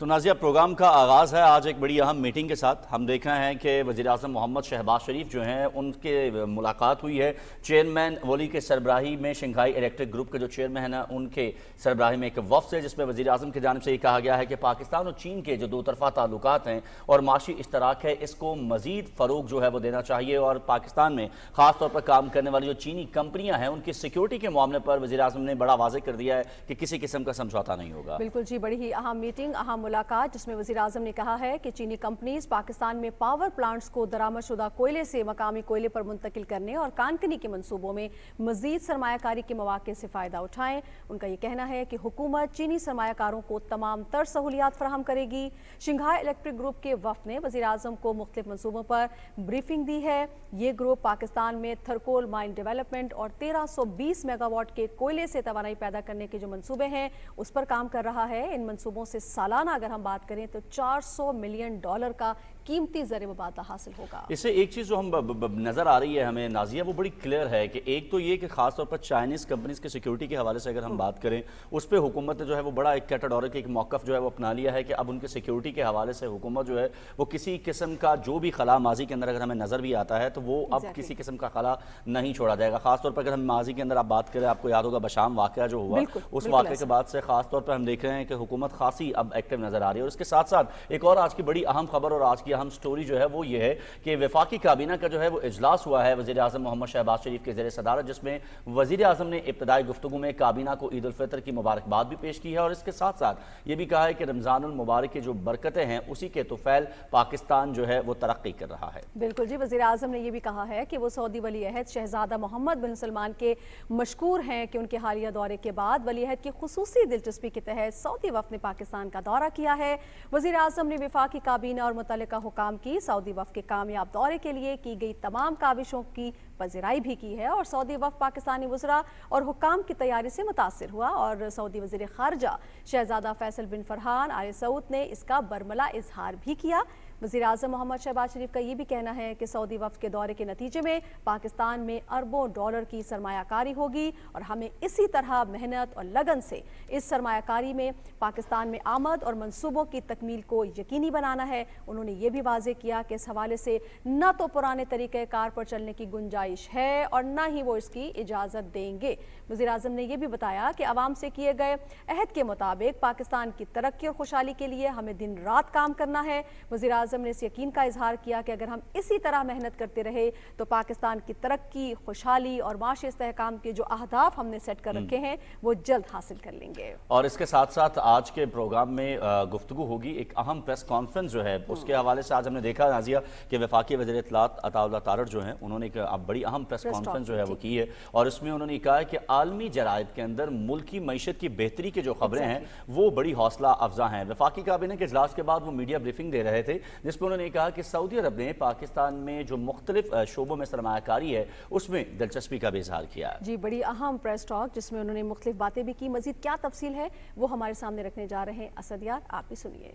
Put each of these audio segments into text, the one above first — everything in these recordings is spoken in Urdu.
تو ناظرین پروگرام کا آغاز ہے آج ایک بڑی اہم میٹنگ کے ساتھ. ہم دیکھ رہے ہیں کہ وزیراعظم محمد شہباز شریف جو ہیں ان کے ملاقات ہوئی ہے چیئرمین ولی کے سربراہی میں. شنگھائی الیکٹرک گروپ کے جو چیئرمین ہیں ان کے سربراہی میں ایک وفد ہے جس میں وزیراعظم کی جانب سے یہ کہا گیا ہے کہ پاکستان اور چین کے جو دو طرفہ تعلقات ہیں اور معاشی اشتراک ہے اس کو مزید فروغ جو ہے وہ دینا چاہیے, اور پاکستان میں خاص طور پر کام کرنے والی جو چینی کمپنیاں ہیں ان کی سیکیورٹی کے معاملے پر وزیراعظم نے بڑا واضح کر دیا ہے کہ کسی قسم کا سمجھوتا نہیں ہوگا. بالکل جی, بڑی ہی اہم میٹنگ, اہم ملاقات جس میں وزیراعظم نے کہا ہے کہ چینی کمپنیز پاکستان میں پاور پلانٹس کو درآمد شدہ کوئلے سے مقامی کوئلے پر منتقل کرنے اور کانکنی کے منصوبوں میں مزید سرمایہ کاری کے مواقع سے فائدہ اٹھائیں. ان کا یہ کہنا ہے کہ حکومت چینی سرمایہ کاروں کو تمام تر سہولیات فراہم کرے گی. شنگھائی الیکٹرک گروپ کے وفد نے وزیراعظم کو مختلف منصوبوں پر بریفنگ دی ہے. یہ گروپ پاکستان میں تھرکول مائن ڈیولپمنٹ اور 1320 میگا واٹ کے کوئلے سے توانائی پیدا کرنے کے جو منصوبے ہیں اس پر کام کر رہا ہے. ان منصوبوں سے سالانہ اگر ہم بات کریں تو $400 ملین کا قیمتی زر مبادلہ حاصل ہوگا. اس سے ایک چیز جو ہم نظر آ رہی ہے ہمیں نازیہ وہ بڑی کلیئر ہے کہ ایک تو یہ کہ خاص طور پر چائنیز کمپنیز کے سیکیورٹی کے حوالے سے اگر ہم بات کریں اس پہ حکومت نے جو ہے وہ بڑا ایک کیٹاگورک ایک موقف جو ہے وہ اپنا لیا ہے کہ اب ان کے سیکیورٹی کے حوالے سے حکومت جو ہے وہ کسی قسم کا جو بھی خلا ماضی کے اندر اگر ہمیں نظر بھی آتا ہے تو وہ اب کسی قسم کا خلا نہیں چھوڑا جائے گا. خاص طور پر اگر ہم ماضی کے اندر آپ بات کریں, آپ کو یاد ہوگا بشام واقعہ جو ہوا اس واقعے کے بعد سے خاص طور پر ہم دیکھ رہے ہیں کہ حکومت خاصی اب ایکٹیو نظر آ رہی ہے. اور اس کے ساتھ ساتھ ایک اور آج کی بڑی اہم خبر اور آج کی اہم سٹوری جو ہے وہ یہ ہے کہ وفاقی کابینہ کا جو ہے وہ اجلاس ہوا ہے وزیر اعظم محمد شہباز شریف کے زیر صدارت, جس میں وزیر اعظم نے ابتدائی گفتگو میں کابینہ کو عید الفطر کی مبارکباد بھی پیش کی ہے اور اس کے ساتھ ساتھ یہ بھی کہا ہے کہ رمضان المبارک کی جو برکتیں ہیں اسی کے طفیل پاکستان جو ہے وہ ترقی کر رہا ہے. بالکل جی, وزیر اعظم نے یہ بھی کہا ہے کہ وہ سعودی ولی عہد شہزادہ محمد بن سلمان کے مشکور ہیں کہ ان کے حالیہ دورے کے بعد ولی عہد کی خصوصی دلچسپی کے تحت سعودی وفد نے پاکستان کا دورہ کیا ہے. وزیر اعظم نے وفاقی کابینہ اور متعلقہ حکام کی سعودی وفد کے کامیاب دورے کے لیے کی گئی تمام کاوشوں کی پذیرائی بھی کی ہے اور سعودی وفد پاکستانی وزراء اور حکام کی تیاری سے متاثر ہوا اور سعودی وزیر خارجہ شہزادہ فیصل بن فرحان آل سعود نے اس کا برملا اظہار بھی کیا. وزیر اعظم محمد شہباز شریف کا یہ بھی کہنا ہے کہ سعودی وفد کے دورے کے نتیجے میں پاکستان میں اربوں ڈالر کی سرمایہ کاری ہوگی اور ہمیں اسی طرح محنت اور لگن سے اس سرمایہ کاری میں پاکستان میں آمد اور منصوبوں کی تکمیل کو یقینی بنانا ہے. انہوں نے یہ بھی واضح کیا کہ اس حوالے سے نہ تو پرانے طریقہ کار پر چلنے کی گنجائش ہے اور نہ ہی وہ اس کی اجازت دیں گے. وزیر اعظم نے یہ بھی بتایا کہ عوام سے کیے گئے عہد کے مطابق پاکستان کی ترقی اور خوشحالی کے لیے ہمیں دن رات کام کرنا ہے. وزیر اعظم نے اس یقین کا اظہار کیا کہ اگر ہم اسی طرح محنت کرتے رہے تو پاکستان کی ترقی, خوشحالی اور معاشی استحکام کے جو اہداف ہم نے سیٹ کر رکھے ہیں وہ جلد حاصل کر لیں گے. اور اس کے ساتھ ساتھ آج کے پروگرام میں گفتگو ہوگی ایک اہم پریس کانفرنس جو ہے اس کے حوالے سے. آج ہم نے دیکھا نازیہ کہ وفاقی وزیر اطلاعات عطا اللہ تارڑ جو ہیں انہوں نے ایک بڑی اہم پریس کانفرنس جو ہے وہ کی ہے اور اس میں انہوں نے کہا ہے کہ عالمی جرائد کے اندر ملک کی معیشت کی بہتری کی جو خبریں ہیں وہ بڑی حوصلہ افزا ہیں. وفاقی کابینہ کے اجلاس کے بعد وہ میڈیا بریفنگ دے رہے تھے جس میں انہوں نے کہا کہ سعودی عرب نے پاکستان میں جو مختلف شعبوں میں سرمایہ کاری ہے اس میں دلچسپی کا بھی اظہار کیا ہے. جی, بڑی اہم پریس ٹاک جس میں انہوں نے مختلف باتیں بھی کی. مزید کیا تفصیل ہے وہ ہمارے سامنے رکھنے جا رہے ہیں اسد یار, آپ بھی سنیے.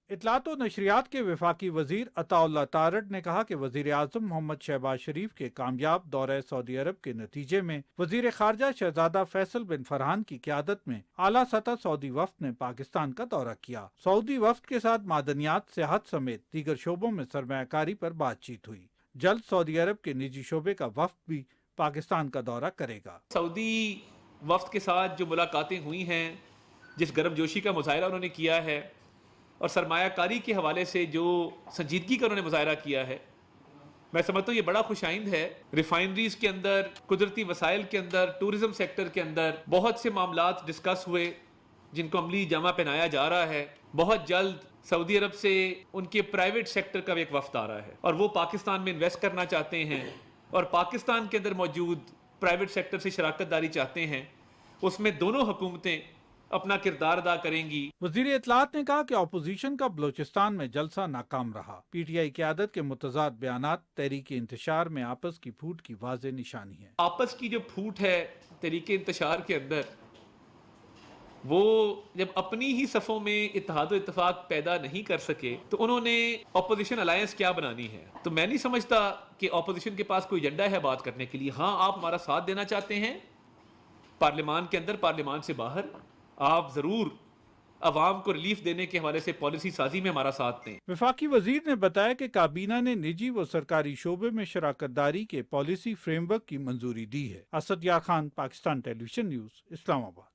اطلاعات و نشریات کے وفاقی وزیر عطا اللہ تارڑ نے کہا کہ وزیر اعظم محمد شہباز شریف کے کامیاب دورہ سعودی عرب کے نتیجے میں وزیر خارجہ شہزادہ فیصل بن فرحان کی قیادت میں اعلیٰ سطح سعودی وفد نے پاکستان کا دورہ کیا. سعودی وفد کے ساتھ معدنیات, صحت سمیت دیگر شعبوں میں سرمایہ کاری پر بات چیت ہوئی. جلد سعودی عرب کے نجی شعبے کا وفد بھی پاکستان کا دورہ کرے گا. سعودی وفد کے ساتھ جو ملاقاتیں ہوئی ہیں, جس گرم جوشی کا مظاہرہ انہوں نے کیا ہے اور سرمایہ کاری کے حوالے سے جو سنجیدگی کا انہوں نے مظاہرہ کیا ہے, میں سمجھتا ہوں یہ بڑا خوش آئند ہے. ریفائنریز کے اندر, قدرتی وسائل کے اندر, ٹورزم سیکٹر کے اندر بہت سے معاملات ڈسکس ہوئے جن کو عملی جامہ پہنایا جا رہا ہے. بہت جلد سعودی عرب سے ان کے پرائیویٹ سیکٹر کا ایک وفد آ رہا ہے اور وہ پاکستان میں انویسٹ کرنا چاہتے ہیں اور پاکستان کے اندر موجود پرائیویٹ سیکٹر سے شراکت داری چاہتے ہیں. اس میں دونوں حکومتیں اپنا کردار ادا کریں گی. وزیر اطلاعات نے کہا کہ اپوزیشن کا بلوچستان میں جلسہ ناکام رہا. پی ٹی آئی قیادت کے متضاد بیانات تحریک انتشار میں آپس کی پھوٹ کی واضح نشانی ہے. آپس کی جو پھوٹ ہے تحریک انتشار کے اندر, وہ جب اپنی ہی صفوں میں اتحاد و اتفاق پیدا نہیں کر سکے تو انہوں نے اپوزیشن الائنس کیا بنانی ہے. تو میں نہیں سمجھتا کہ اپوزیشن کے پاس کوئی ایجنڈا ہے بات کرنے کے لیے. ہاں, آپ ہمارا ساتھ دینا چاہتے ہیں پارلیمان کے اندر, پارلیمان سے باہر, آپ ضرور عوام کو ریلیف دینے کے حوالے سے پالیسی سازی میں ہمارا ساتھ دیں۔ وفاقی وزیر نے بتایا کہ کابینہ نے نجی و سرکاری شعبے میں شراکت داری کے پالیسی فریم ورک کی منظوری دی ہے۔ اسد یار خان، پاکستان ٹیلی ویژن نیوز، اسلام آباد۔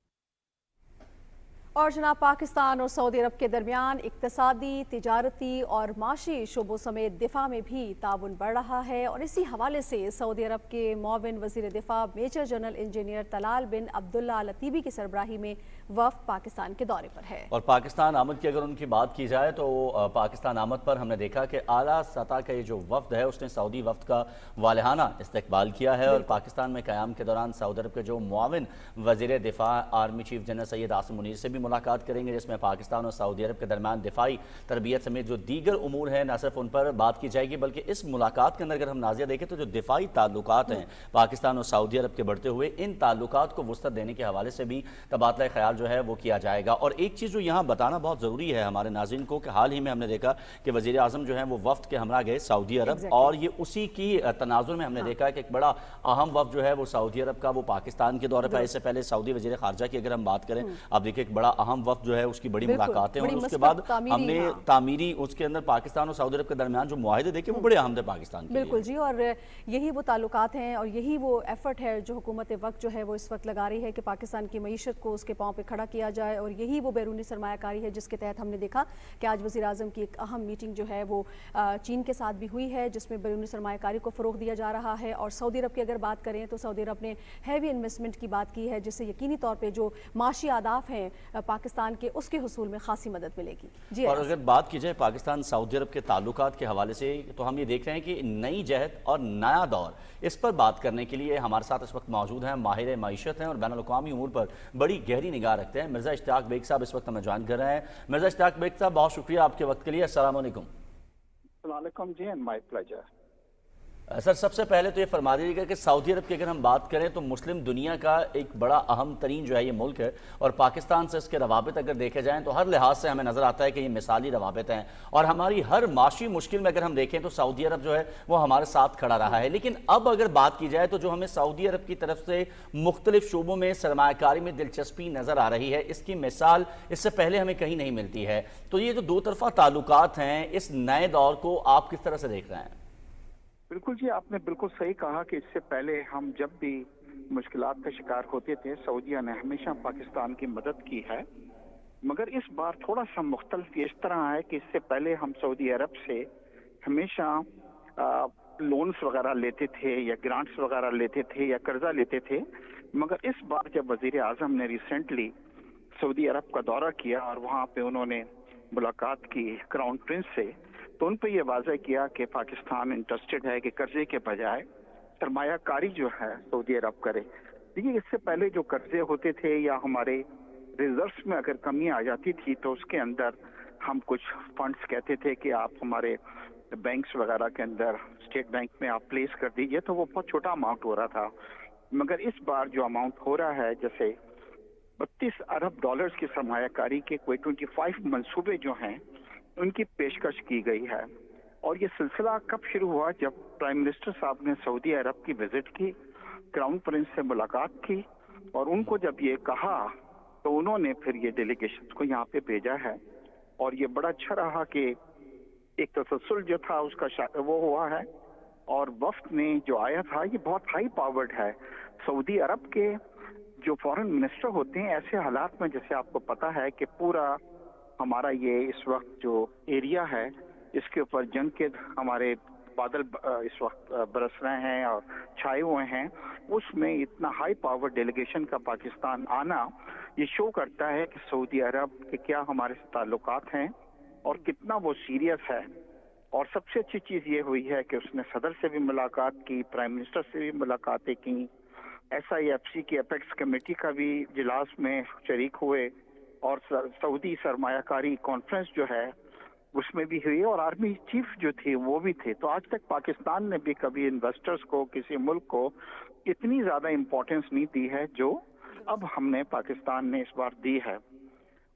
اور جناب، پاکستان اور سعودی عرب کے درمیان اقتصادی، تجارتی اور معاشی شعبوں سمیت دفاع میں بھی تعاون بڑھ رہا ہے، اور اسی حوالے سے سعودی عرب کے معاون وزیر دفاع میجر جنرل انجینئر طلال بن عبداللہ العتیبی کی سربراہی میں وفد پاکستان کے دورے پر ہے۔ اور پاکستان آمد کی اگر ان کی بات کی جائے تو پاکستان آمد پر ہم نے دیکھا کہ اعلیٰ سطح کا یہ جو وفد ہے اس نے سعودی وفد کا والہانہ استقبال کیا ہے، اور پاکستان میں قیام کے دوران سعودی عرب کے جو معاون وزیر دفاع army chief general Syed Asim Munir سے بھی ملاقات کریں گے، جس میں پاکستان اور سعودی عرب کے درمیان دفاعی تربیت سمیت جو دیگر امور ہیں نہ صرف ان پر بات کی جائے گی، بلکہ اس ملاقات کے اندر اگر ہم ناظرین دیکھیں تو جو دفاعی تعلقات ہیں پاکستان اور سعودی عرب کے بڑھتے ہوئے، ان تعلقات کو وسعت دینے کے حوالے سے بھی تبادلہ خیال جو ہے وہ کیا جائے گا۔ اور ایک چیز جو یہاں بتانا بہت ضروری ہے ہمارے ناظرین کو کہ حال ہی میں ہم نے دیکھا کہ وزیر اعظم جو ہیں وہ وفد کے ہمراہ گئے سعودی عرب، اور یہ اسی کی تناظر میں ہم نے دیکھا کہ ایک بڑا اہم وفد جو ہے وہ سعودی عرب کا وہ پاکستان کے دورے پر، اس سے پہلے سعودی وزیر خارجہ کی اگر ہم بات کریں، اب دیکھیں ایک بڑا اہم وفد جو ہے اس کی بڑی ملاقاتیں، اور اس کے بعد ہم نے تعمیری اس کے اندر پاکستان اور سعودی عرب کے درمیان جو معاہدے دیکھے وہ بڑے اہم تھے پاکستان کے لیے۔ بالکل جی، اور یہی وہ تعلقات ہیں اور یہی وہ ایفرٹ ہے جو حکومت وقت جو ہے وہ اس وقت لگا رہی ہے کہ پاکستان کی معیشت کو اس کے پاؤں پہ کھڑا کیا جائے، اور یہی وہ بیرونی سرمایہ کاری ہے جس کے تحت ہم نے دیکھا کہ آج وزیر اعظم کی ایک اہم میٹنگ جو ہے وہ چین کے ساتھ بھی ہوئی ہے، جس میں بیرونی سرمایہ کاری کو فروغ دیا جا رہا ہے۔ اور سعودی عرب کی اگر بات کریں تو سعودی عرب نے ہیوی انویسٹمنٹ کی بات کی ہے، جس سے یقینی طور پہ جو معاشی اہداف ہیں پاکستان کے اس کے حصول میں خاصی مدد ملے گی۔ جی، اور اگر بات کی جائے پاکستان سعودی عرب کے تعلقات کے حوالے سے تو ہم یہ دیکھ رہے ہیں کہ نئی جہت اور نیا دور، اس پر بات کرنے کے لیے ہمارے ساتھ اس وقت موجود ہیں ماہر معیشت ہیں اور بین الاقوامی امور پر بڑی گہری نگاہ رکھتے ہیں مرزا اشتیاق بیگ صاحب اس وقت ہمیں جوائن کر رہے ہیں۔ مرزا اشتیاق بیگ صاحب، بہت شکریہ آپ کے وقت کے لیے، السلام علیکم۔ السلام علیکم جی، اینڈ مائی پلیجر۔ سر، سب سے پہلے تو یہ فرما دیجیے گا کہ سعودی عرب کی اگر ہم بات کریں تو مسلم دنیا کا ایک بڑا اہم ترین جو ہے یہ ملک ہے، اور پاکستان سے اس کے روابط اگر دیکھے جائیں تو ہر لحاظ سے ہمیں نظر آتا ہے کہ یہ مثالی روابط ہیں، اور ہماری ہر معاشی مشکل میں اگر ہم دیکھیں تو سعودی عرب جو ہے وہ ہمارے ساتھ کھڑا رہا ہے۔ لیکن اب اگر بات کی جائے تو جو ہمیں سعودی عرب کی طرف سے مختلف شعبوں میں سرمایہ کاری میں دلچسپی نظر آ رہی ہے، اس کی مثال اس سے پہلے ہمیں کہیں نہیں ملتی ہے۔ تو یہ جو دو طرفہ تعلقات ہیں، اس نئے دور کو آپ کس طرح سے دیکھ رہے ہیں؟ بالکل جی، آپ نے بالکل صحیح کہا کہ اس سے پہلے ہم جب بھی مشکلات کا شکار ہوتے تھے سعودیہ نے ہمیشہ پاکستان کی مدد کی ہے، مگر اس بار تھوڑا سا مختلف اس طرح ہے کہ اس سے پہلے ہم سعودی عرب سے ہمیشہ لونز وغیرہ لیتے تھے یا گرانٹس وغیرہ لیتے تھے یا قرضہ لیتے تھے، مگر اس بار جب وزیر اعظم نے ریسنٹلی سعودی عرب کا دورہ کیا اور وہاں پہ انہوں نے ملاقات کی کراؤن پرنس سے، تو ان پہ یہ واضح کیا کہ پاکستان انٹرسٹڈ ہے کہ قرضے کے بجائے سرمایہ کاری جو ہے سعودی عرب کرے۔ دیکھیے، اس سے پہلے جو قرضے ہوتے تھے یا ہمارے ریزروز میں اگر کمی آ جاتی تھی تو اس کے اندر ہم کچھ فنڈز کہتے تھے کہ آپ ہمارے بینکس وغیرہ کے اندر اسٹیٹ بینک میں آپ پلیس کر دیجئے، تو وہ بہت چھوٹا اماؤنٹ ہو رہا تھا، مگر اس بار جو اماؤنٹ ہو رہا ہے جیسے 32 ارب ڈالرز کی سرمایہ کاری کے کوئی 25 منصوبے جو ہیں ان کی پیشکش کی گئی ہے۔ اور یہ سلسلہ کب شروع ہوا؟ جب پرائم منسٹر صاحب نے سعودی عرب کی وزٹ کی، کراؤن پرنس سے ملاقات کی، اور ان کو جب یہ کہا تو انہوں نے پھر یہ ڈیلیگیشن کو یہاں پہ بھیجا ہے، اور یہ بڑا اچھا رہا کہ ایک تسلسل جو تھا اس کا وہ ہوا ہے، اور وفد میں جو آیا تھا یہ بہت ہائی پاورڈ ہے۔ سعودی عرب کے جو فارن منسٹر ہوتے ہیں ایسے حالات میں، جیسے آپ کو پتا ہے کہ پورا ہمارا یہ اس وقت جو ایریا ہے اس کے اوپر جنگ کے ہمارے بادل اس وقت برس رہے ہیں اور چھائے ہوئے ہیں، اس میں اتنا ہائی پاور ڈیلیگیشن کا پاکستان آنا یہ شو کرتا ہے کہ سعودی عرب کے کیا ہمارے تعلقات ہیں اور کتنا وہ سیریس ہے۔ اور سب سے اچھی چیز یہ ہوئی ہے کہ اس نے صدر سے بھی ملاقات کی، پرائم منسٹر سے بھی ملاقاتیں کی، SIFC کی اپیکس کمیٹی کا بھی اجلاس میں شریک ہوئے، اور سعودی سرمایہ کاری کانفرنس جو ہے اس میں بھی ہوئی، اور آرمی چیف جو تھے وہ بھی تھے۔ تو آج تک پاکستان نے بھی کبھی انویسٹرز کو، کسی ملک کو اتنی زیادہ امپورٹنس نہیں دی ہے جو اب ہم نے پاکستان نے اس بار دی ہے۔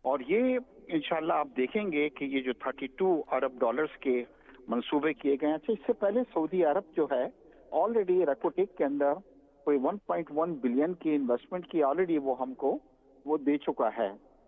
اور یہ انشاءاللہ آپ دیکھیں گے کہ یہ جو 32 ارب ڈالرز کے منصوبے کیے گئے ہیں، اس سے پہلے سعودی عرب جو ہے آلریڈی ریکوٹیک کے اندر کوئی 1.1 بلین کی انویسٹمنٹ کی آلریڈی وہ ہم کو وہ دے چکا ہے۔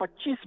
$25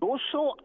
$200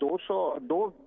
2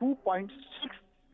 2.6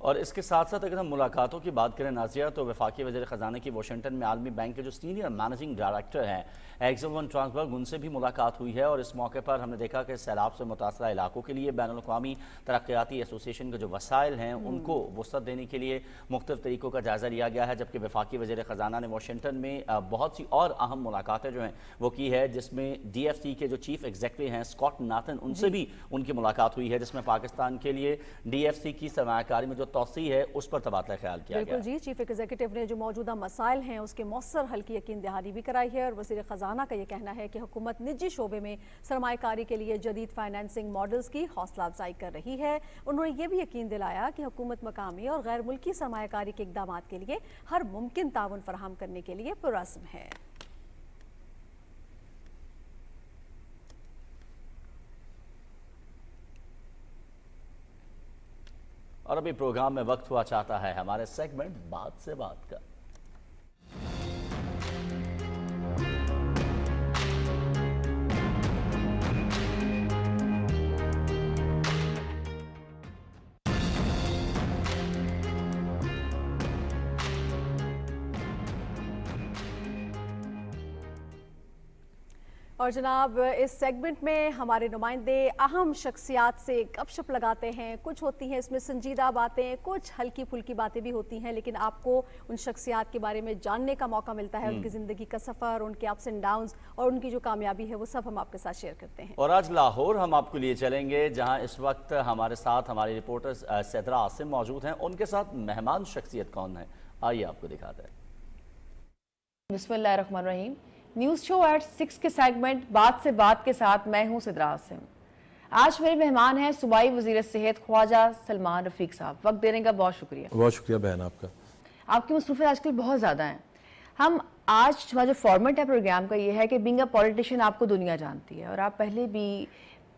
اور اس کے ساتھ ساتھ اگر ہم ملاقاتوں کی بات کریں ناظرہ، تو وفاقی وزیر خزانہ کی واشنگٹن میں عالمی بینک کے جو سینئر مینیجنگ ڈائریکٹر ہیں ایکسل ون ٹرانسبرگ، ان سے بھی ملاقات ہوئی ہے، اور اس موقع پر ہم نے دیکھا کہ سیلاب سے متاثرہ علاقوں کے لیے بین الاقوامی ترقیاتی ایسوسی ایشن کے جو وسائل ہیں ان کو وسعت دینے کے لیے مختلف طریقوں کا جائزہ لیا گیا ہے، جبکہ وفاقی وزیر خزانہ نے واشنگٹن میں بہت سی اور اہم ملاقاتیں جو ہیں وہ کی ہے، جس میں ڈی ایف سی کے جو چیف ایگزیکٹو ہیں اسکاٹ ناتھن، ان سے بھی ان کی ملاقات ہوئی ہے، جس میں پاکستان کے لیے ڈی ایف سی کی سرمایہ کاری میں جو توسیع ہے اس پر تبادلہ خیال کیا گیا۔ بالکل جی، چیف ایگزیکٹو نے جو موجودہ مسائل ہیں اس کے مؤثر حل کی یقین دہانی بھی کرائی ہے، اور وزیر خزانہ کا یہ کہنا ہے کہ حکومت نجی شعبے میں سرمایہ کاری کے لیے جدید فائنینسنگ ماڈلز کی حوصلہ افزائی کر رہی ہے۔ انہوں نے یہ بھی یقین دلایا کہ حکومت مقامی اور غیر ملکی سرمایہ کاری کے اقدامات کے لیے ہر ممکن تعاون فراہم کرنے کے لیے پرعزم ہے۔ اور ابھی پروگرام میں وقت ہوا چاہتا ہے ہمارے سیگمنٹ بات سے بات کا۔ اور جناب اس سیگمنٹ میں ہمارے نمائندے اہم شخصیات سے گپ شپ لگاتے ہیں، کچھ ہوتی ہیں اس میں سنجیدہ باتیں، کچھ ہلکی پھلکی باتیں بھی ہوتی ہیں، لیکن آپ کو ان شخصیات کے بارے میں جاننے کا موقع ملتا ہے، ان کی زندگی کا سفر، ان کے اپس اینڈ ڈاؤنز اور ان کی جو کامیابی ہے وہ سب ہم آپ کے ساتھ شیئر کرتے ہیں۔ اور آج لاہور ہم آپ کے لیے چلیں گے، جہاں اس وقت ہمارے ساتھ ہماری رپورٹر سدرا عاصم موجود ہیں، ان کے ساتھ مہمان شخصیت کون ہے، آئیے آپ کو دکھاتے ہیں۔ بسم اللہ الرحمن الرحیم۔ نیوز شو ایٹ 6 کے سیگمنٹ بات سے بات کے ساتھ میں ہوں سدرا عاصم۔ آج میرے مہمان ہیں صوبائی وزیر صحت خواجہ سلمان رفیق صاحب۔ وقت دینے کا بہت شکریہ۔ بہت شکریہ بہن آپ کا۔ آپ کی مصروفیت آج کل بہت زیادہ ہیں۔ ہم آج جو فارمیٹ ہے پروگرام کا یہ ہے کہ بینگ اے پولیٹیشین آپ کو دنیا جانتی ہے، اور آپ پہلے بھی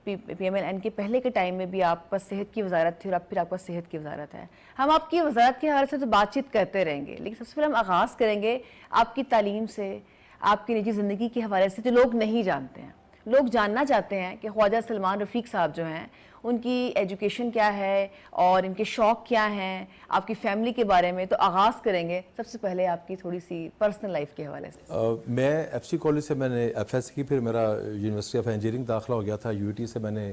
پی ایم ایل این کے پہلے کے ٹائم میں بھی آپ کا صحت کی وزارت تھی، اور اب پھر آپ کا صحت کی وزارت ہے۔ ہم آپ کی وزارت کے حوالے سے تو بات چیت کرتے رہیں گے، لیکن سب سے پہلے ہم آغاز کریں گے آپ کی تعلیم سے، آپ کی نجی زندگی کے حوالے سے، جو لوگ نہیں جانتے ہیں۔ لوگ جاننا چاہتے ہیں کہ خواجہ سلمان رفیق صاحب جو ہیں ان کی ایجوکیشن کیا ہے اور ان کے شوق کیا ہیں، آپ کی فیملی کے بارے میں۔ تو آغاز کریں گے سب سے پہلے آپ کی تھوڑی سی پرسنل لائف کے حوالے سے۔ میں ایف سی کالج سے میں نے ایف ایس کی، پھر میرا یونیورسٹی آف انجینئرنگ داخلہ ہو گیا تھا۔ یو ٹی سے میں نے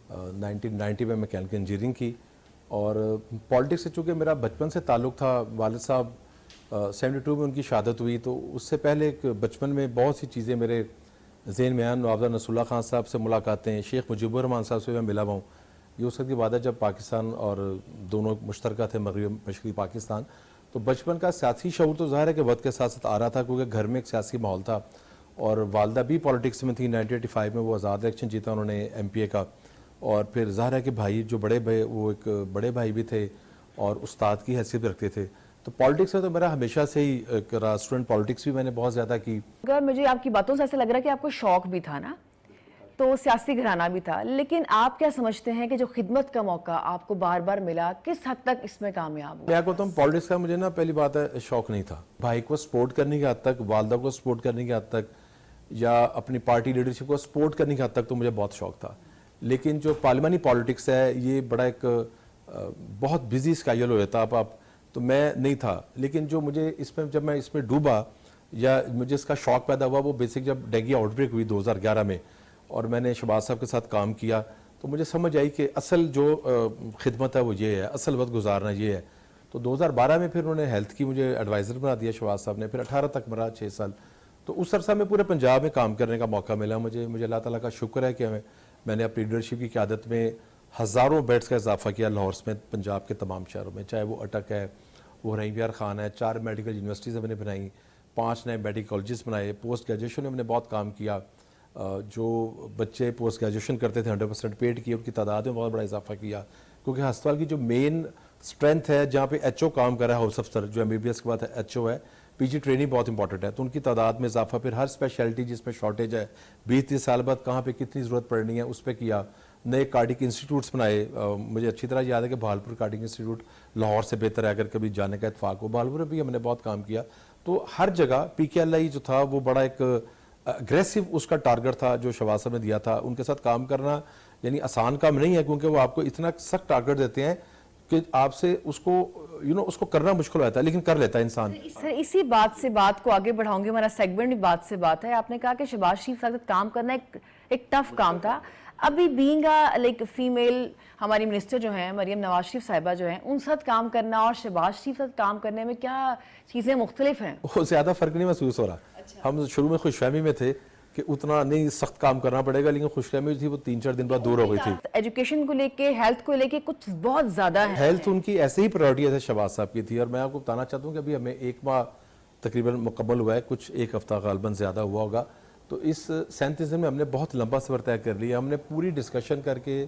1990 میں میکینیکل انجینئرنگ کی، اور پالیٹکس سے چونکہ میرا بچپن سے تعلق تھا، والد صاحب 72 میں ان کی شہادت ہوئی، تو اس سے پہلے بچپن میں بہت سی چیزیں میرے ذہن میں آئیں۔ نوابزہ نصر اللہ خان صاحب سے ملاقاتیں، شیخ مجیب الرحمان صاحب سے میں ملا ہوا ہوں۔ یہ اس وقت کی بات ہے جب پاکستان اور دونوں مشترکہ تھے، مغربی مشرقی پاکستان۔ تو بچپن کا سیاسی شعور تو ظاہر ہے کہ وقت کے ساتھ ساتھ آ رہا تھا، کیونکہ گھر میں ایک سیاسی ماحول تھا، اور والدہ بھی پالیٹکس میں تھی۔ 1985 میں وہ آزاد الیکشن جیتا انہوں نے ایم پی اے کا، اور پھر ظاہر ہے کہ بھائی جو بڑے بھائی، وہ ایک بڑے بھائی بھی تھے اور استاد کی حیثیت بھی رکھتے تھے۔ تو پالیٹکس میں تو میرا ہمیشہ سے ہی اسٹوڈنٹ پالیٹکس بھی میں نے بہت زیادہ کی۔ اگر مجھے آپ کی باتوں سے ایسا لگ رہا ہے کہ آپ کو شوق بھی تھا نا، تو سیاسی گھرانہ بھی تھا، لیکن آپ کیا سمجھتے ہیں کہ جو خدمت کا موقع آپ کو بار بار ملا، کس حد تک اس میں کامیاب ہوا؟ میں کہتا ہوں پالیٹکس کا مجھے نا پہلی بات ہے شوق نہیں تھا۔ بھائی کو سپورٹ کرنے کی حد تک، والدہ کو سپورٹ کرنے کی حد تک، یا اپنی پارٹی لیڈرشپ کو سپورٹ کرنے کی حد تک تو مجھے بہت شوق تھا، لیکن جو پارلیمانی پالیٹکس ہے یہ بڑا ایک بہت بزی اسکیجول ہو جاتا آپ تو میں نہیں تھا۔ لیکن جو مجھے اس میں، جب میں اس میں ڈوبا یا مجھے اس کا شوق پیدا ہوا، وہ بیسک جب ڈینگی آؤٹ بریک ہوئی 2011 میں، اور میں نے شہباز صاحب کے ساتھ کام کیا، تو مجھے سمجھ آئی کہ اصل جو خدمت ہے وہ یہ ہے، اصل وقت گزارنا یہ ہے۔ تو 2012 میں پھر انہوں نے ہیلتھ کی مجھے ایڈوائزر بنا دیا شہباز صاحب نے، پھر 18 تک میرا 6 سال۔ تو اس عرصہ میں پورے پنجاب میں کام کرنے کا موقع ملا مجھے اللہ تعالیٰ کا شکر ہے کہ میں نے اپنی لیڈرشپ کی قیادت میں ہزاروں بیڈز کا اضافہ کیا لاہور سمیت پنجاب کے تمام شہروں میں، چاہے وہ اٹک ہے، وہ رحیم یار خان ہے، 4 میڈیکل یونیورسٹیز میں نے بنائی، 5 نئے میڈیکل کالجز بنائے، پوسٹ گریجویشن میں نے بہت کام کیا۔ جو بچے پوسٹ گریجویشن کرتے تھے 100% پیڈ کیے، ان کی تعداد میں بہت بڑا اضافہ کیا، کیونکہ ہسپتال کی جو مین اسٹرینتھ ہے، جہاں پہ ایچ او کام کر رہا ہے، ہاؤس افسر جو MBBS کے بعد ایچ او ہے، پی جی ٹریننگ بہت امپورٹنٹ ہے، تو ان کی تعداد میں اضافہ، پھر ہر اسپیشلٹی جس میں شارٹیج ہے 20-30 سال بعد کہاں پہ کتنی ضرورت پڑنی ہے اس پہ کیا۔ نئے کارڈک انسٹیٹیوٹس بنائے، مجھے اچھی طرح یاد ہے کہ بہالپور کارڈک انسٹیٹیوٹ لاہور سے بہتر ہے اگر کبھی جانے کا اتفاق ہو، بہالپور میں بھی ہم نے بہت کام کیا۔ تو ہر جگہ PKLI جو تھا وہ بڑا ایک اگریسو اس کا ٹارگٹ تھا جو شہباز صاحب نے دیا تھا۔ ان کے ساتھ کام کرنا یعنی آسان کام نہیں ہے، کیونکہ وہ آپ کو اتنا سخت ٹارگٹ دیتے ہیں کہ آپ سے اس کو اس کو کرنا مشکل ہوتا ہے لیکن کر لیتا ہے انسان. سر اسی بات سے بات کو آگے بڑھاؤں گی, ہمارا سیگمنٹ بھی بات سے بات ہے. آپ نے کہا کہ شہباز شریف کے ساتھ کام کرنا ایک ٹف کام تھا. ابھی بینگ لائک فیمیل ہماری منسٹر جو ہیں مریم نواز شریف صاحبہ جو ہیں, ان ساتھ کام کرنا اور شہباز شریف ساتھ کام کرنے میں کیا چیزیں مختلف ہیں؟ وہ زیادہ فرق نہیں محسوس ہو رہا. ہم شروع میں خوش فہمی میں تھے کہ اتنا نہیں سخت کام کرنا پڑے گا, لیکن خوش فہمی تھی وہ 3-4 دن بعد دور ہو گئی تھی. ایجوکیشن کو لے کے, ہیلتھ کو لے کے کچھ بہت زیادہ ہے. ہیلتھ ان کی ایسے ہی پرائورٹی ایسے شہباز صاحب کی تھی, اور میں آپ کو بتانا چاہتا ہوں کہ ابھی ہمیں 1 ماہ تقریباً مکمل ہوا ہے, کچھ 1 ہفتہ غالباً زیادہ ہوا ہوگا. تو اس 37 دن میں ہم نے بہت لمبا سفر طے کر لیا. ہم نے پوری ڈسکشن کر کے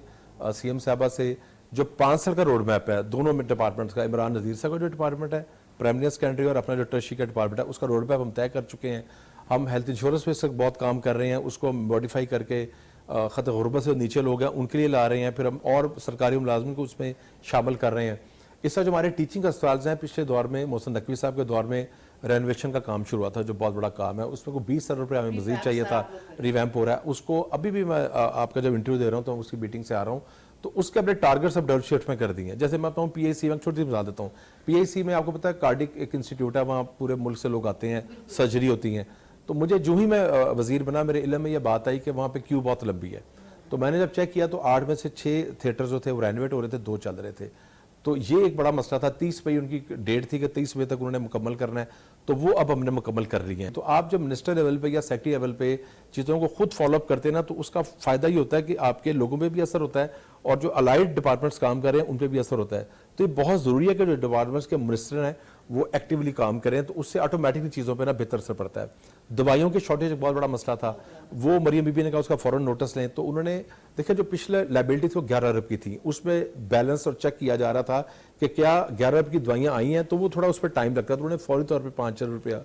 سی ایم صاحبہ سے جو 5 سال کا روڈ میپ ہے دونوں ڈپارٹمنٹس کا, عمران نذیر صاحب کا جو ڈپارٹمنٹ ہے پرائمری سیکنڈری اور اپنا جو ٹرشری کا ڈپارٹمنٹ ہے, اس کا روڈ میپ ہم طے کر چکے ہیں. ہم ہیلتھ انشورنس پہ اس وقت بہت کام کر رہے ہیں, اس کو موڈیفائی کر کے خط غربت سے نیچے لوگ ہیں ان کے لیے لا رہے ہیں. پھر ہم اور سرکاری ملازمین کو اس میں شامل کر رہے ہیں. اس طرح جو ہمارے ٹیچنگ اسپتال ہیں, پچھلے دور میں محسن نقوی صاحب کے دور میں رینویشن کا کام شروع ہوا تھا جو بہت بڑا کام ہے, اس میں کو 20 ارب روپے ہمیں مزید چاہیے تھا, ریویمپ ہو رہا ہے. اس کو ابھی بھی میں آپ کا جب انٹرویو دے رہا ہوں تو اس کی میٹنگ سے آ رہا ہوں, تو اس کے اپنے ٹارگیٹس اب ڈبل شفٹ میں کر دیے ہیں. جیسے میں بتاؤں PIC میں چھوٹی سی مثال دیتا ہوں. PIC میں آپ کو پتا ہے کارڈک ایک انسٹیٹیوٹ ہے, وہاں پورے ملک سے لوگ آتے ہیں, سرجری ہوتی ہیں. تو مجھے جو ہی میں وزیر بنا میرے علم میں یہ بات آئی کہ وہاں پہ کیو بہت لمبی ہے. تو میں نے جب چیک کیا تو 8 میں سے 6 تھیٹر جو تھے وہ رینویٹ ہو رہے تھے, 2 چل رہے تھے. تو یہ ایک بڑا مسئلہ تھا. 30 مئی ان کی ڈیٹ تھی کہ 30 مئی تک انہوں نے مکمل کرنا ہے, تو وہ اب ہم نے مکمل کر لی ہیں. تو آپ جب منسٹر لیول پہ یا سیکٹری لیول پہ چیزوں کو خود فالو اپ کرتے ہیں نا, تو اس کا فائدہ یہ ہوتا ہے کہ آپ کے لوگوں پہ بھی اثر ہوتا ہے اور جو الائڈ ڈپارٹمنٹس کام کر رہے ہیں ان پہ بھی اثر ہوتا ہے. تو یہ بہت ضروری ہے کہ جو ڈپارٹمنٹس کے منسٹر ہیں وہ ایکٹیولی کام کریں, تو اس سے آٹومیٹکلی چیزوں پہ نا بہتر اثر پڑتا ہے. دوائیوں کی شارٹیج ایک بہت بڑا مسئلہ تھا, وہ مریم بی بی نے کہا اس کا فوراً نوٹس لیں. تو انہوں نے دیکھا جو پچھلے لائبلٹی تھی وہ 11 ارب کی تھی, اس میں بیلنس اور چیک کیا جا رہا تھا کہ کیا 11 ارب کی دوائیاں آئی ہیں, تو وہ تھوڑا اس پہ ٹائم لگتا ہے. تو انہوں نے فوری طور پہ 5 ارب روپیہ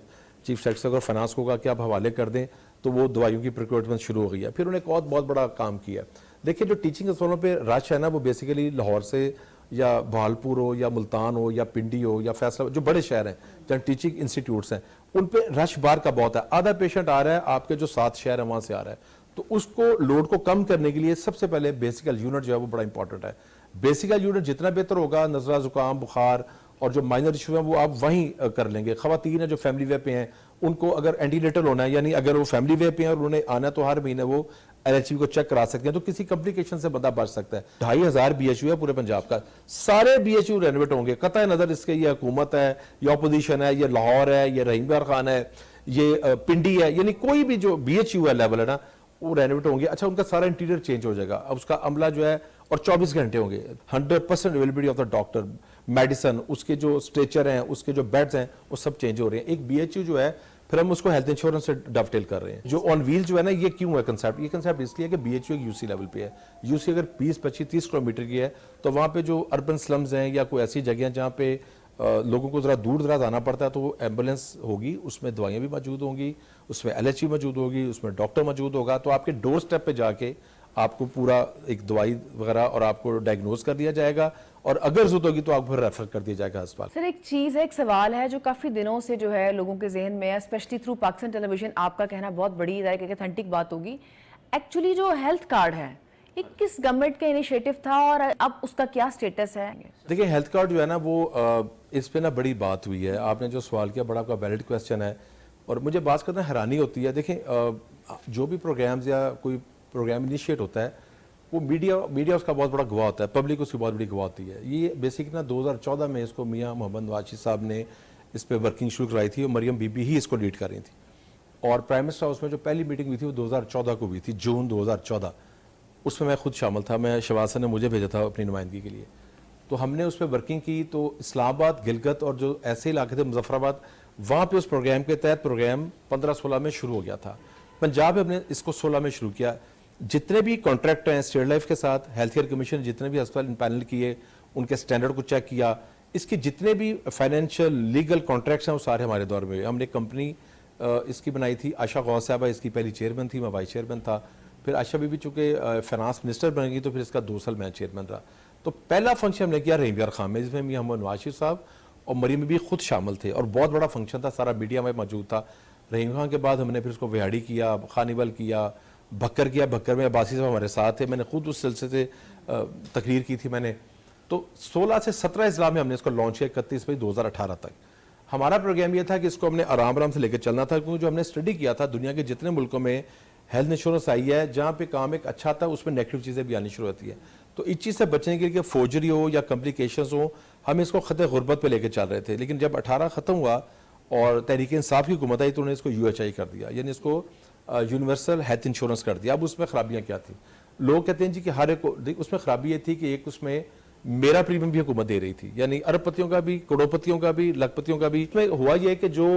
چیف سیکرٹری اور فائنانس کو کہا کہ آپ حوالے کر دیں, تو وہ دوائیوں کی پروکیورمنٹ شروع ہو گئی ہے. پھر انہوں نے ایک اور بہت بڑا کام کیا. دیکھیں جو ٹیچنگ اسکولوں پہ رش ہے نا, وہ بیسیکلی لاہور سے یا بہالپور ہو یا ملتان ہو یا پنڈی ہو یا فیصلہ, جو بڑے شہر ہیں جہاں ٹیچنگ انسٹیٹیوٹس ہیں, ان پہ رش بار کا بہت ہے. آدھا پیشنٹ آ رہا ہے آپ کے جو 7 شہر ہیں وہاں سے آ رہا ہے. تو اس کو لوڈ کو کم کرنے کے لیے سب سے پہلے بیسیکل یونٹ جو ہے وہ بڑا امپورٹنٹ ہے. بیسیکل یونٹ جتنا بہتر ہوگا, نزلہ زکام بخار اور جو مائنر ایشو ہیں وہ آپ وہیں کر لیں گے. خواتین ہیں جو فیملی وے پہ ہیں, ان کو اگر اینٹی نیٹل ہونا ہے, یعنی اگر وہ فیملی وے پہ ہیں اور انہوں نے آنا تو ہر مہینے وہ LHV کو چیک کرا سکتے ہیں, تو کسی کمپلیکیشن سے بندہ بچ سکتا ہے. 2500 BHU ہے پورے پنجاب کا, سارے BHU رینویٹ ہوں گے. قطع نظر اس کے یہ حکومت ہے, یہ اپوزیشن ہے, یہ لاہور ہے, یہ رحیم یار خان ہے, یہ پنڈی ہے, یعنی کوئی بھی جو BHU ہے لیول ہے نا وہ رینویٹ ہوں گے. اچھا ان کا سارا انٹیریئر چینج ہو جائے گا, اب اس کا عملہ جو ہے اور 24 گھنٹے ہوں گے. 100% availability of the doctor, medicine, اس کے جو اسٹریچر ہیں, اس کے جو بیڈز ہیں وہ سب چینج ہو رہے ہیں. ایک BHU جو ہے پھر ہم اس کو ہیلتھ انشورنس سے ڈف ٹیل کر رہے ہیں. جو آن ویل جو ہے نا, یہ کیوں ہے کنسیپٹ؟ یہ کنسیپٹ اس لیے کہ BHU ایک UC لیول پہ ہے. UC اگر 20, 25, 30 کلومیٹر کی ہے تو وہاں پہ جو اربن سلمز ہیں یا کوئی ایسی جگہ ہیں جہاں پہ لوگوں کو ذرا دور دراز آنا پڑتا ہے, تو وہ ایمبولینس ہوگی, اس میں دوائیاں بھی موجود ہوں گی, اس میں LHV موجود ہوگی, اس میں ڈاکٹر موجود ہوگا. تو آپ کے ڈور سٹیپ پہ جا کے آپ کو پورا ایک دوائی وغیرہ اور آپ کو ڈائگنوز کر دیا جائے گا, اور اگر ضرورت ہوگی تو آپ کو ریفر کر دیا جائے گا ہسپتال. سر ایک چیز ہے, ایک سوال ہے جو کافی دنوں سے جو ہے لوگوں کے ذہن میں ہے, اسپیشلی تھرو پاکستان ٹیلی ویژن. آپ کا کہنا بہت بڑی ایک اتھینٹک بات ہوگی. ایکچولی جو ہیلتھ کارڈ ہے یہ کس گورنمنٹ کا انیشیٹو تھا اور اب اس کا کیا سٹیٹس ہے؟ دیکھیں ہیلتھ کارڈ جو ہے نا وہ اس پہ نا بڑی بات ہوئی ہے. آپ نے جو سوال کیا بڑا کا ویلڈ کویسچن ہے, اور مجھے بات کرنا حیرانی ہوتی ہے. دیکھیں جو بھی پروگرامز یا کوئی پروگرام انیشیٹ ہوتا ہے وہ میڈیا اس کا بہت بڑا گواہ ہوتا ہے, پبلک اس کی بہت بڑی گواہ ہوتی ہے. یہ بیسک نا 2014 میں اس کو میاں محمد نواز شریف صاحب نے اس پہ ورکنگ شروع کرائی تھی, اور مریم بی بی ہی اس کو لیڈ کر رہی تھی. اور پرائم منسٹر ہاؤس میں جو پہلی میٹنگ ہوئی تھی وہ 2014 کو ہوئی تھی, جون 2014. اس میں خود شامل تھا, میں شہباز صاحب نے مجھے بھیجا تھا اپنی نمائندگی کے لیے. تو ہم نے اس پہ ورکنگ کی. تو اسلام آباد, گلگت اور جو ایسے علاقے تھے مظفر آباد, وہاں پہ اس پروگرام کے تحت پروگرام 15-16 میں شروع ہو گیا تھا. پنجاب میں ہم نے اس کو 16 میں شروع کیا. جتنے بھی کانٹریکٹ ہیں اسٹیٹ لائف کے ساتھ, ہیلتھ کیئر کمیشن جتنے بھی ہسپتال امپینل کیے, ان کے سٹینڈرڈ کو چیک کیا. اس کی جتنے بھی فائنینشیل لیگل کانٹریکٹس ہیں وہ سارے ہمارے دور میں. ہم نے کمپنی اس کی بنائی تھی, عائشہ غوث صاحبہ اس کی پہلی چیئرمین تھی, میں وائس چیئرمین تھا. پھر عائشہ بی بی چونکہ فائنانس منسٹر بن گئی تو پھر اس کا 2 سال میں چیئرمین رہا. تو پہلا فنکشن ہم نے کیا رحیم یار خان میں, جس میں میاں محمد نواز شریف صاحب اور مریم بی بی خود شامل تھے, اور بہت بڑا فنکشن تھا, سارا میڈیا میں موجود تھا. رحیم خان کے بعد ہم نے پھر اس کو وہاڑی کیا, خانیول کیا, بھکر کیا. بھکر میں عباسی صاحب ہمارے ساتھ تھے, میں نے خود اس سلسلے سے تقریر کی تھی میں نے. تو 16 سے 17 اضلاع میں ہم نے اس کو لانچ کیا 31 مئی 2018 تک. ہمارا پروگرام یہ تھا کہ اس کو ہم نے آرام سے لے کے چلنا تھا, کیونکہ جو ہم نے اسٹڈی کیا تھا دنیا کے جتنے ملکوں میں ہیلتھ انشورنس آئی ہے جہاں پہ کام ایک اچھا تھا اس میں نیگیٹو چیزیں بھی آنی شروع ہوتی ہے. تو اس چیز سے بچنے کے لیے فوجری ہو یا کمپلیکیشنز ہو, ہم اس کو خط غربت پہ لے کے چل رہے تھے. لیکن جب 18 ختم ہوا اور تحریک انصاف کی حکومت آئی تو انہوں نے اس کو UHI کر دیا, یعنی اس کو یونیورسل ہیلتھ انشورنس کر دیا. اب اس میں خرابیاں کیا تھیں؟ لوگ کہتے ہیں جی کہ ہر ایک کو, اس میں خرابی یہ تھی کہ ایک اس میں میرا پریمیم بھی حکومت دے رہی تھی, یعنی ارب پتیوں کا بھی, کروڑوں پتیوں کا بھی, لاکھ پتیوں کا بھی. اس میں ہوا یہ کہ جو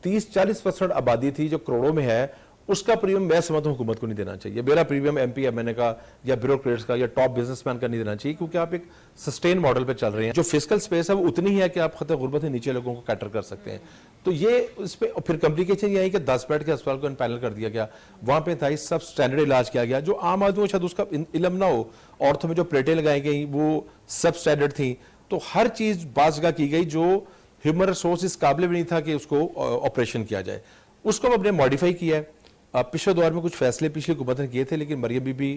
30-40% آبادی تھی جو کروڑوں میں ہے, اس کا پریمیم میں سمجھتا ہوں حکومت کو نہیں دینا چاہیے. میرا پریمیم MP MNA کا یا بیوروکریٹس کا یا ٹاپ بزنس مین کا نہیں دینا چاہیے, کیونکہ آپ ایک سسٹین ماڈل پہ چل رہے ہیں. جو فسکل سپیس ہے وہ اتنی ہی ہے کہ آپ خطۂ غربت سے نیچے لوگوں کو کیٹر کر سکتے ہیں. تو یہ اس پہ پھر کمپلیکیشن یہ ہے کہ 10 بیڈ کے اسپتال کو امپینل کر دیا گیا, وہاں پہ تھا سب سٹینڈرڈ علاج کیا گیا. جو عام آدمی شاید اس کا علم نہ ہو, عورتوں میں جو پلیٹیں لگائی گئیں وہ سب سٹینڈرڈ تھیں. تو ہر چیز بعض جگہ کی گئی جو ہیومن ریسورس اس قابل بھی نہیں تھا کہ اس کو آپریشن کیا جائے. اس کو ہم نے ماڈیفائی کیا ہے. پچھلے دور میں کچھ فیصلے پچھلی حکومت نے کیے تھے, لیکن مریم بی بی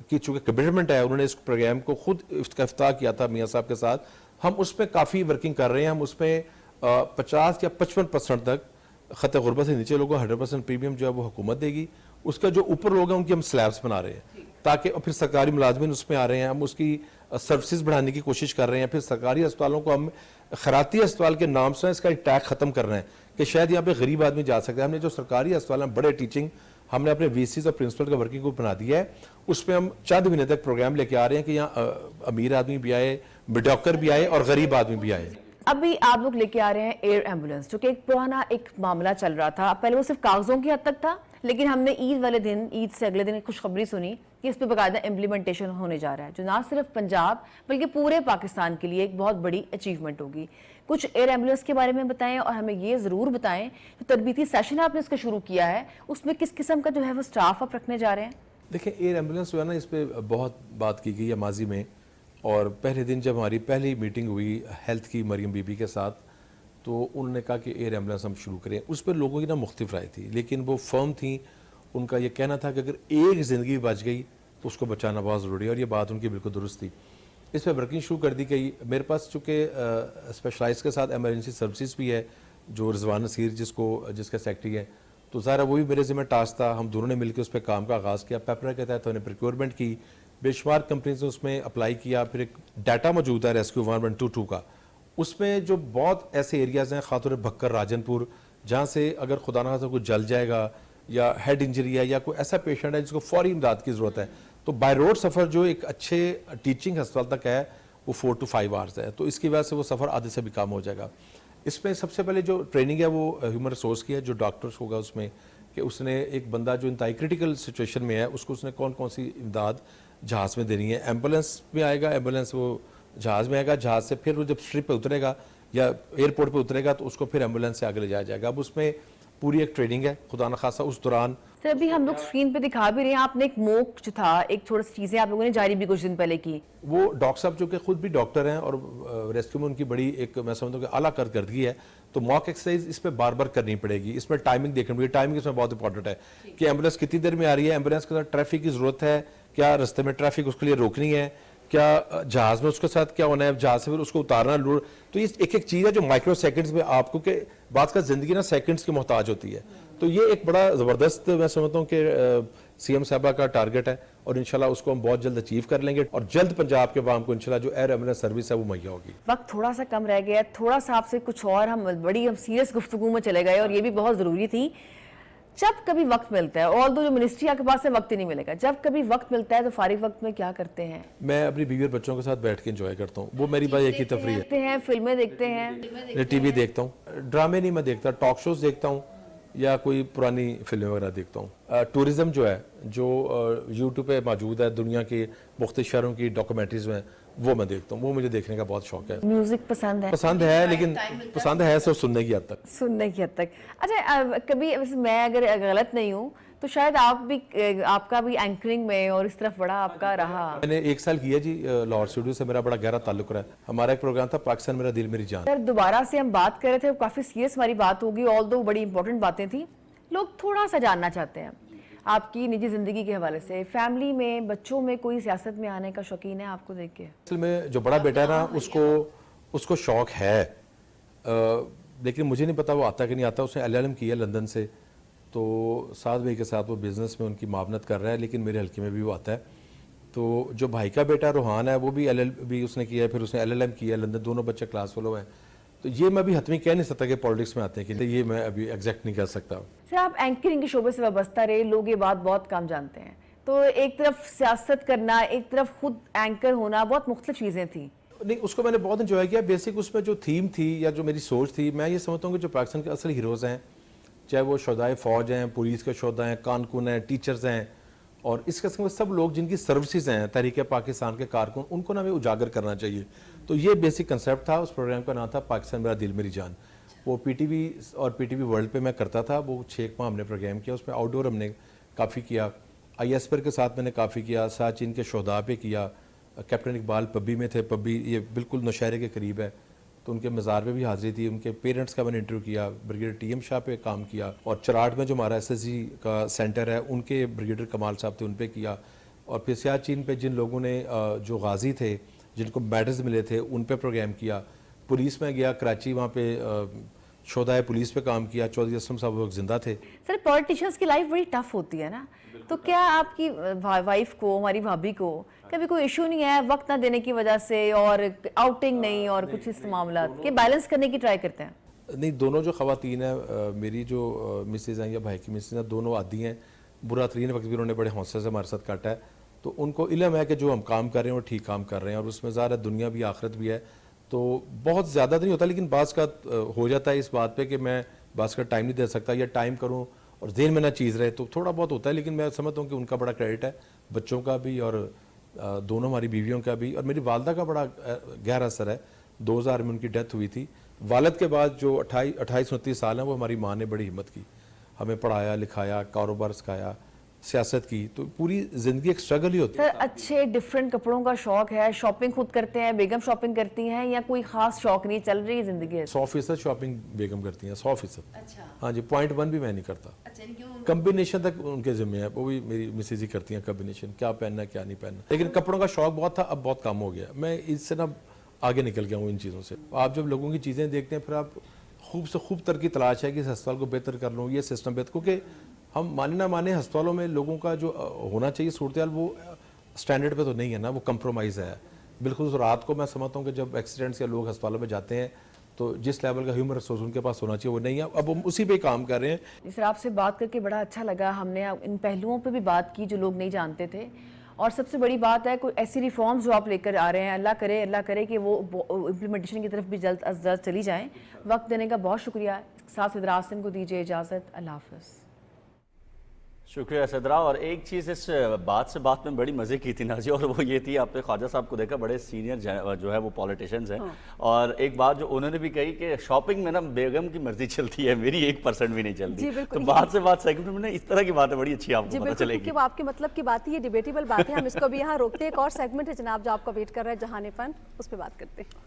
کی چونکہ کمٹمنٹ ہے, انہوں نے اس پروگرام کو خود افتتاح کیا تھا میاں صاحب کے ساتھ. ہم اس پہ کافی ورکنگ کر رہے ہیں. ہم اس پہ 50 یا 55% تک خط غربت سے نیچے لوگوں کو 100% پریمیم جو ہے وہ حکومت دے گی. اس کا جو اوپر لوگ ہیں ان کی ہم سلیبس بنا رہے ہیں تاکہ پھر سرکاری ملازمین اس میں آ رہے ہیں. ہم اس کی سروسز بڑھانے کی کوشش کر رہے ہیں. پھر سرکاری اسپتالوں کو ہم خیراتی اسپتال کے نام سے اس کا ایک ٹیگ ختم کر رہے ہیں کہ شاید یہاں پہ غریب آدمی جا سکتا ہے. ہم نے جو سرکاری اسپتال ہیں بڑے ٹیچنگ ہم نے اپنے VCs اور پرنسپل کا ورکنگ گروپ بنا دیا ہے. اس پہ ہم چند مہینے تک پروگرام لے کے آ رہے ہیں کہ یہاں امیر آدمی بھی آئے, میڈیوکر بھی آئے اور غریب آدمی بھی آئے. ابھی آپ لوگ لے کے آ رہے ہیں ایئر ایمبولینس, جو کہ ایک پرانا ایک معاملہ چل رہا تھا. پہلے وہ صرف کاغذوں کی حد تک تھا, لیکن ہم نے عید والے دن, عید سے اگلے دن ایک خوشخبری سنی کہ اس پہ باقاعدہ امپلیمنٹیشن ہونے جا رہا ہے, جو نہ صرف پنجاب بلکہ پورے پاکستان کے لیے ایک بہت بڑی اچیومنٹ ہوگی. کچھ ایئر ایمبولینس کے بارے میں بتائیں, اور ہمیں یہ ضرور بتائیں جو تربیتی سیشن آپ نے اس کا شروع کیا ہے اس میں کس قسم کا جو ہے وہ سٹاف آپ رکھنے جا رہے ہیں. دیکھیں ایئر ایمبولینس جو ہے نا, اس پہ بہت بات کی گئی ہے ماضی میں, اور پہلے دن جب ہماری پہلی میٹنگ ہوئی ہیلتھ کی مریم بی بی کے ساتھ تو انہوں نے کہا کہ ایئر ایمبولینس ہم شروع کریں. اس پہ لوگوں کی نا مختلف رائے تھی, لیکن وہ فرم تھیں, ان کا یہ کہنا تھا کہ اگر ایک زندگی بچ گئی تو اس کو بچانا بہت ضروری ہے, اور یہ بات ان کی بالکل درست تھی. اس پہ ورکنگ شروع کر دی گئی. میرے پاس چونکہ اسپیشلائز کے ساتھ ایمرجنسی سروسز بھی ہے, جو رضوان نصیر جس کا سیکٹری ہے, تو ظاہر وہ بھی میرے ذمہ ٹاسک تھا. ہم دونوں نے مل کے اس پہ کام کا آغاز کیا. پیپرا کے تحت ہم نے پریکیورمنٹ کی, بے شمار کمپنیز نے اس میں اپلائی کیا. پھر ایک ڈیٹا موجود ہے ریسکیو 1122 کا, اس میں جو بہت ایسے ایریاز ہیں خاطر بھکر, راجن پور, جہاں سے اگر خدا نہ خواستہ کوئی جل جائے گا یا ہیڈ انجری ہے یا کوئی ایسا پیشنٹ ہے جس کو فوری امداد کی ضرورت ہے, تو بائی روڈ سفر جو ایک اچھے ٹیچنگ ہسپتال تک ہے وہ 4 to 5 hours ہے. تو اس کی وجہ سے وہ سفر آدھے سے بھی کم ہو جائے گا. اس میں سب سے پہلے جو ٹریننگ ہے وہ ہیومن ریسورس کی ہے, جو ڈاکٹرس ہوگا اس میں, کہ اس نے ایک بندہ جو انتہائی کرٹیکل سچویشن میں ہے اس کو اس نے کون کون سی امداد جہاز میں دینی ہے. ایمبولینس میں آئے گا, ایمبولینس وہ جہاز میں آئے گا, جہاز سے پھر وہ جب اسٹرپ پہ اترے گا یا ایئرپورٹ پہ اترے گا تو اس کو پھر ایمبولینس سے آگے لے جایا جائے گا. اب اس میں پوری ایک ٹریننگ ہے خدا نخواستہ اس دوران. سر ابھی ہم لوگ اسکرین پہ دکھا بھی رہے ہیں, آپ نے ایک موک جو تھا, ایک تھوڑا سی چیزیں آپ لوگوں نے جاری بھی کچھ دن پہلے کی. وہ ڈاکٹر صاحب جو کہ خود بھی ڈاکٹر ہیں اور ریسکیو میں ان کی بڑی ایک میں سمجھتا ہوں کہ اعلیٰ کارکردگی ہے, تو موک ایکسرسائز اس پہ بار بار کرنی پڑے گی. اس میں ٹائمنگ دیکھنی پڑے گی. ٹائمنگ اس میں بہت امپورٹنٹ ہے کہ ایمبولینس کتنی دیر میں آ رہی ہے, ایمبولینس کے ساتھ ٹریفک کی ضرورت ہے, کیا رستے میں ٹریفک اس کے لیے روکنی ہے, کیا جہاز میں اس کے ساتھ کیا ہونا ہے, جہاز سے پھر اس کو اتارنا لوڑ. تو یہ ایک ایک چیز ہے جو مائکرو سیکنڈز میں آپ کو, کہ بات کا زندگی نا سیکنڈز کی محتاج ہوتی ہے. تو یہ ایک بڑا زبردست میں سمجھتا ہوں کہ CM صاحبہ کا ٹارگٹ ہے, اور انشاءاللہ اس کو ہم بہت جلد اچیو کر لیں گے, اور جلد پنجاب کے عوام کو انشاءاللہ جو ایئر ایمبولینس سروس ہے وہ مہیا ہوگی. وقت تھوڑا سا کم رہ گیا ہے, تھوڑا سا آپ سے کچھ اور, ہم بڑی سیریس گفتگو میں چلے گئے اور یہ بھی بہت ضروری تھی. جب کبھی وقت ملتا ہے, اور جو منسٹری آپ کے پاس سے وقت ہی نہیں ملے گا, جب کبھی وقت ملتا ہے تو فارغ وقت میں کیا کرتے ہیں؟ میں اپنی بیوی اور بچوں کے ساتھ بیٹھ کے انجوائے کرتا ہوں, وہ میری بھائی ایک ہی تفریح ہے. فلمیں دیکھتے ہیں, ٹی وی دیکھتا ہوں, ڈرامے نہیں میں دیکھتا, ٹاک شوز دیکھتا ہوں یا کوئی پرانی فلمیں وغیرہ دیکھتا ہوں. ٹورزم جو ہے جو یوٹیوب پہ موجود ہے دنیا کے مختلف شہروں کی ڈاکومنٹریز میں, وہ میں دیکھتا ہوں. وہ مجھے دیکھنے کا بہت شوق ہے. میوزک پسند ہے لیکن پسند ہے صرف سننے کی حد تک. اچھا کبھی میں اگر غلط نہیں ہوں تو شاید آپ کا بھی اینکرنگ میں اور اس طرف بڑا آپ کا رہا. میں نے 1 سال کیا جی, لاہور اسٹوڈیو سے میرا بڑا گہرا تعلق رہا ہے. ہمارا ایک پروگرام تھا پاکستان میرا دل میری جان. سر دوبارہ سے ہم بات کر رہے تھے, کافی سیریس ہماری بات ہوگی, آل دو بڑی امپورٹنٹ باتیں تھیں. لوگ تھوڑا سا جاننا چاہتے ہیں, آپ کی نجی زندگی کے حوالے سے فیملی میں بچوں میں کوئی سیاست میں آنے کا شوقین ہے آپ کو دیکھ کے؟ اصل میں جو بڑا بیٹا ہے نا اس کو شوق ہے، لیکن مجھے نہیں پتا وہ آتا کہ نہیں آتا. اس نے LLM کیا لندن سے، تو سعد بھائی کے ساتھ وہ بزنس میں ان کی معاونت کر رہا ہے، لیکن میرے حلقے میں بھی وہ آتا ہے. تو جو بھائی کا بیٹا روحان ہے وہ بھی بھی اس نے کیا ہے، پھر اس نے LLM کیا ہے لندن، دونوں بچے کلاس فیلو ہیں. تو یہ میں ابھی حتمی کہہ نہیں سکتا کہ پالیٹکس میں آتے ہیں کہ یہ میں ابھی ایگزیکٹ نہیں کہہ سکتا. سر آپ اینکرنگ کے شعبے سے وابستہ رہے، لوگ یہ بات بہت کم جانتے ہیں. تو ایک طرف سیاست کرنا، ایک طرف خود اینکر ہونا، بہت مختلف چیزیں تھیں. نہیں، اس کو میں نے بہت انجوائے کیا. بیسک اس میں جو تھیم تھی یا جو میری سوچ تھی، میں یہ سمجھتا ہوں کہ جو پاکستان کے اصل ہیروز ہیں، چاہے وہ شہدائے فوج ہیں، پولیس کے شہدا ہیں، کارکن ہیں، ٹیچرز ہیں، اور اس قسم کے سب لوگ جن کی سروسز ہیں، تحریک پاکستان کے کارکن، ان کو ہمیں اجاگر کرنا چاہیے. تو یہ بیسک کنسیپٹ تھا. اس پروگرام کا نام تھا پاکستان میرا دل میری جان. وہ PTV اور PTV ورلڈ پہ میں کرتا تھا. وہ 6 ماہ ہم نے پروگرام کیا. اس میں آؤٹ ڈور ہم نے کافی کیا. ISPR کے ساتھ میں نے کافی کیا. ساچین کے شہداء پہ کیا. کیپٹن اقبال پبی میں تھے. پبی یہ بالکل نوشہرے کے قریب ہے، تو ان کے مزار پہ بھی حاضری تھی. ان کے پیرنٹس کا میں نے انٹرویو کیا. بریگیڈر TM شاہ پہ کام کیا. اور چراٹ میں جو ہمارا SSG کا سینٹر ہے، ان کے بریگیڈر کمال صاحب تھے، ان پہ کیا. اور پھر سیاچین پہ جن لوگوں نے جو غازی تھے، جن کو میڈلز ملے تھے، ان پہ پروگرام کیا. پولیس میں گیا کراچی، وہاں پہ شہدائے پولیس پہ کام کیا. چودھری اسلم صاحب وہ زندہ تھے. سر پولیٹیشنز کی لائف بڑی ٹف ہوتی ہے نا، تو کیا آپ کی وائف کو، ہماری بھابھی کو کبھی کوئی ایشو نہیں ہے وقت نہ دینے کی وجہ سے، اور آؤٹنگ نہیں اور کچھ اس معاملات کے بیلنس کرنے کی ٹرائی کرتے ہیں؟ نہیں، دونوں جو خواتین ہیں، میری جو مسز ہیں یا بھائی کی مسز ہیں، دونوں عادی ہیں. برا ترین وقت بھی انہوں نے بڑے حوصلے سے ہمارے ساتھ کاٹا ہے. تو ان کو علم ہے کہ جو ہم کام کر رہے ہیں وہ ٹھیک کام کر رہے ہیں، اور اس میں ظاہر دنیا بھی آخرت بھی ہے. تو بہت زیادہ نہیں ہوتا، لیکن بعض کا ہو جاتا ہے اس بات پہ کہ میں بعض کا ٹائم نہیں دے سکتا، یا ٹائم کروں اور ذہن میں نہ چیز رہے، تو تھوڑا بہت ہوتا ہے. لیکن میں سمجھتا ہوں کہ ان کا بڑا کریڈٹ ہے، بچوں کا بھی اور دونوں ہماری بیویوں کا بھی. اور میری والدہ کا بڑا گہرا اثر ہے. 2000 میں ان کی ڈیتھ ہوئی تھی. والد کے بعد جو 28-29 سال ہیں، وہ ہماری ماں نے بڑی ہمت کی، ہمیں پڑھایا لکھایا، کاروبار سکھایا، سیاست کی. تو پوری زندگی ایک سٹرگل ہی ہوتی ہے. سر اچھے ڈیفرنٹ کپڑوں کا شوق ہے، شاپنگ خود کرتے ہیں، بیگم شاپنگ کرتی ہیں، یا کوئی خاص شوق نہیں، چل رہی زندگی ہے؟ 100% شاپنگ بیگم کرتی ہیں. 100%. ہاں جی. 0.1 بھی میں نہیں کرتا. کمبینیشن تک ان کے ذمہ ہے، وہ بھی میری مسز ہی کرتی ہیں کمبینیشن، کیا پہننا ہے کیا نہیں پہننا. لیکن کپڑوں کا شوق بہت تھا، اب بہت کم ہو گیا. میں اس سے نا آگے نکل گیا ہوں ان چیزوں سے. آپ جب لوگوں کی چیزیں دیکھتے ہیں، پھر آپ خوب سے خوب تر کی تلاش ہے کہ اس ہسپتال کو بہتر کر لوں، یہ سسٹم بہتر. کیونکہ ہم مانے نہ مانے ہسپتالوں میں لوگوں کا جو ہونا چاہیے صورتحال، وہ سٹینڈرڈ پہ تو نہیں ہے نا، وہ کمپرومائز ہے. بالکل رات کو میں سمجھتا ہوں کہ جب ایکسیڈنٹس یا لوگ ہسپتالوں میں جاتے ہیں، تو جس لیول کا ہیومن ریسورس ان کے پاس ہونا چاہیے وہ نہیں ہے. اب ہم اسی پہ کام کر رہے ہیں. سر آپ سے بات کر کے بڑا اچھا لگا. ہم نے ان پہلوؤں پہ بھی بات کی جو لوگ نہیں جانتے تھے، اور سب سے بڑی بات ہے کوئی ایسی ریفارمز جو آپ لے کر آ رہے ہیں، اللہ کرے کہ وہ امپلیمنٹیشن کی طرف بھی جلد از جلد چلی جائیں. وقت دینے کا بہت شکریہ. ساتھ صدر عاصم کو دیجیے اجازت. اللہ حافظ. شکریہ صدرہ. اور ایک چیز اس بات میں بڑی مزے کی تھی نازیہ، اور وہ یہ تھی، آپ نے خواجہ صاحب کو دیکھا، بڑے سینئر جو ہے وہ پولیٹیشنز ہیں، اور ایک بات جو انہوں نے بھی کہی کہ شاپنگ میں نا بیگم کی مرضی چلتی ہے، میری 1% بھی نہیں چلتی. تو بات سیگمنٹ میں اس طرح کی باتیں بڑی اچھی آپ کو پتہ چلے گی. وہ آپ کے مطلب کی بات ہے، یہ ڈیبیٹیبل بات ہے. ہم اس کو بھی یہاں روکتے ہیں. ایک اور سیگمنٹ ہے جناب جو آپ کا ویٹ کر رہا ہے، جہان فن، اس پہ بات کرتے ہیں.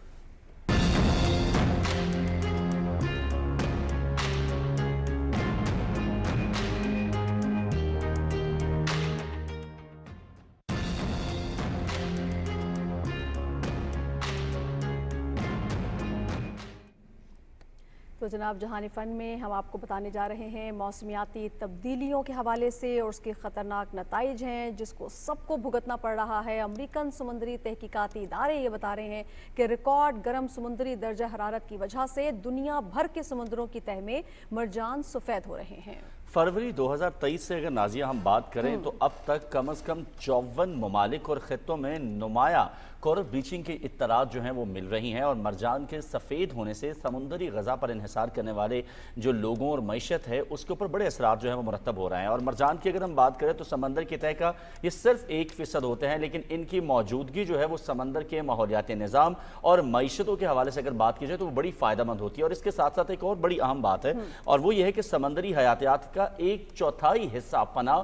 تو جناب جہان فن میں ہم آپ کو بتانے جا رہے ہیں موسمیاتی تبدیلیوں کے حوالے سے، اور اس کے خطرناک نتائج ہیں جس کو سب کو بھگتنا پڑ رہا ہے. امریکن سمندری تحقیقاتی ادارے یہ بتا رہے ہیں کہ ریکارڈ گرم سمندری درجہ حرارت کی وجہ سے دنیا بھر کے سمندروں کی تہہ میں مرجان سفید ہو رہے ہیں. فروری 2023 سے اگر نازیہ ہم بات کریں تو اب تک کم از کم 54 ممالک اور خطوں میں نمایاں کورل بلیچنگ کی اطلاعات جو ہیں وہ مل رہی ہیں، اور مرجان کے سفید ہونے سے سمندری غذا پر انحصار کرنے والے جو لوگوں اور معیشت ہے اس کے اوپر بڑے اثرات جو ہیں وہ مرتب ہو رہے ہیں. اور مرجان کی اگر ہم بات کریں تو سمندر کی تہہ کا یہ صرف 1% ہوتے ہیں، لیکن ان کی موجودگی جو ہے وہ سمندر کے ماحولیاتی نظام اور معیشتوں کے حوالے سے اگر بات کی جائے تو وہ بڑی فائدہ مند ہوتی ہے. اور اس کے ساتھ ساتھ ایک اور بڑی اہم بات ہے، اور وہ یہ ہے کہ سمندری حیاتیات کا 1/4 حصہ پناہ